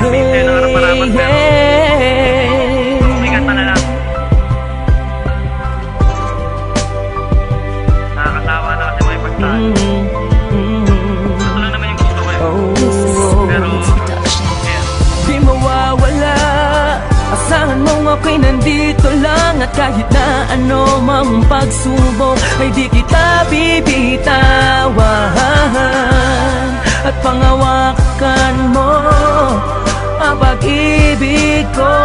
sabihin ng harapan-harapan, pero umigat pa na lang. Nakakatawa na kasi may pagtaan. Ito lang naman yung gusto ko eh. Pero di mawawala, asahan mong ako'y nandito lang. At kahit na ano mang pagsubok ay di kita bibitawan. At pangawakan mo ang pag-ibig ko,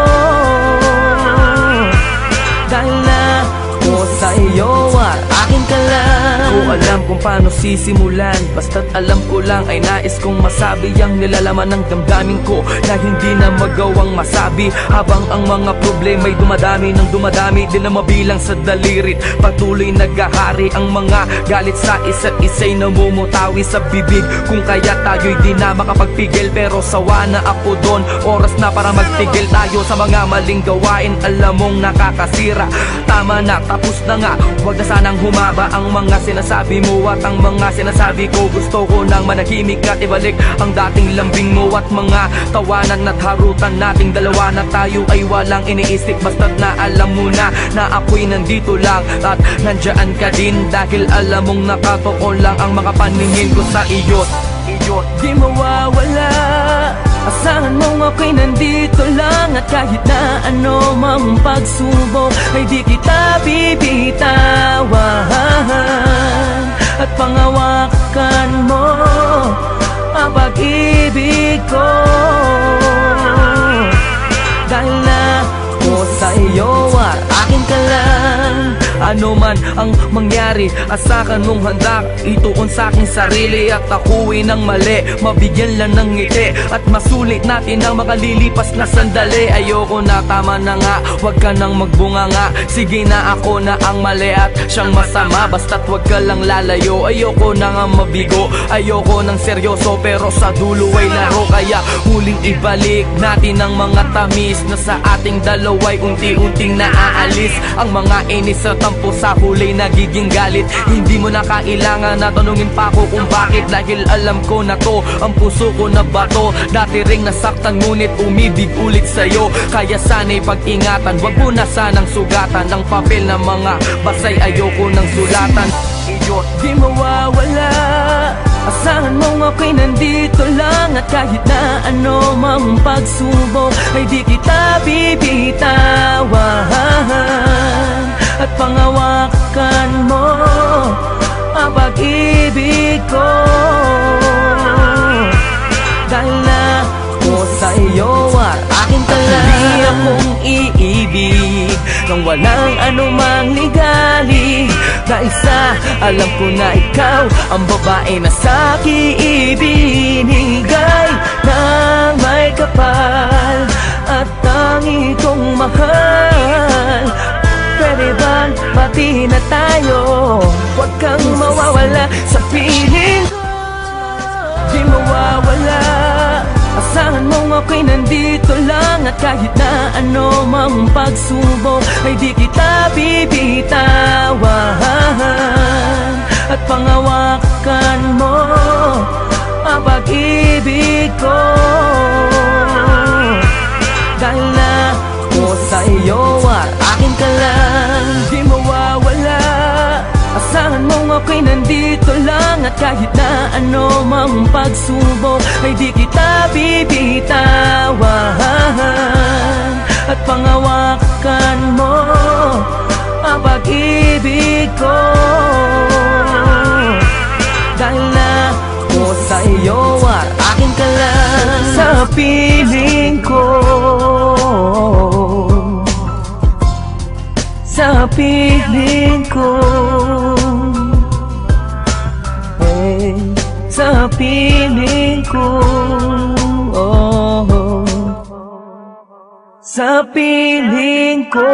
dahil na ako sa iyo at akin ka lang. Ko alam kung paano sisimulan, basta't alam ko lang ay nais kong masabi ang nilalaman ng damdamin ko na hindi na magawang masabi. Habang ang mga problema'y dumadami ng dumadami, di na mabilang sa dalirit. Patuloy naghahari ang mga galit sa isa't isa'y namumutawi sa bibig. Kung kaya tayo'y di na makapagpigil, pero sawa na ako doon. Oras na para magtigil tayo sa mga maling gawain, alam mong nakakasira. Tama na, tapos na nga, huwag na sanang humaba ang mga sinasabi mo at ang mga sinasabi ko. Gusto ko nang manahimik at ibalik ang dating lambing mo at mga tawanan at harutan nating dalawa na tayo ay walang iniisip. Basta't na alam mo na ako'y nandito lang at nandyan ka din, dahil alam mong nakatuon lang ang mga paningin ko sa iyo. Di mawawala, asahan mong ako'y nandito lang. At kahit na ano mang pagsubok ay di kita bibitawan. At pangawakan mo ang pag-ibig ko, dahil na ako sa iyo at akin ka lang. Ano man ang mangyari, asahan mong handa ituon sa aking sarili. At ako'y nang mali, mabigyan lang ng ngiti at masulit natin ang makalilipas na sandali. Ayoko na, tama na nga, wag ka nang magbunga nga. Sige na, ako na ang mali at siyang masama, basta't wag ka lang lalayo. Ayoko na nga mabigo, ayoko nang seryoso, pero sa dulo ay laro. Kaya huling ibalik natin ang mga tamis na sa ating dalawa'y unti-unting naaalis. Ang mga inis at tampo sa huli nagiging galit. Hindi mo na kailangan na tanungin pa ako kung bakit, dahil alam ko na to, ang puso ko na bato. Dati ring nasaktan ngunit umibig ulit sa'yo. Kaya sana'y pag-ingatan, wag mo na sanang sugatan ang papel na mga basay, ayoko nang sulatan. Di mawawala, asahan mong ako'y nandito lang. At kahit na ano mang pagsubok ay di kita bibitawan. At pangawakan mo ang pag-ibig ko, dahil na ako sa iyo at akin ka lang. Hindi akong iibig nang walang anumang ligali, dahil sa alam ko na ikaw ang babae na sa'kin ibinigay ng may kapal at tangi kong mahal. Pwede bang pati na tayo? Huwag kang mawawala sa piling ko. Di mawawala, asahan mong ako'y nandito lang. At kahit na ano mang pagsubok ay di kita bibitawan. At pangawakan mo ang pag-ibig ko, dahil na ako sa iyo at akin ka lang. Di mawawala, asahan mong ako'y nandito lang. At kahit na ano mang pagsubok ay di kita bibitawan. At pangawakan mo ang pag-ibig ko, dahil na ako sa iyo at akin ka lang. Sa piling ko, sa piling ko, sa piling ko, sa piling ko.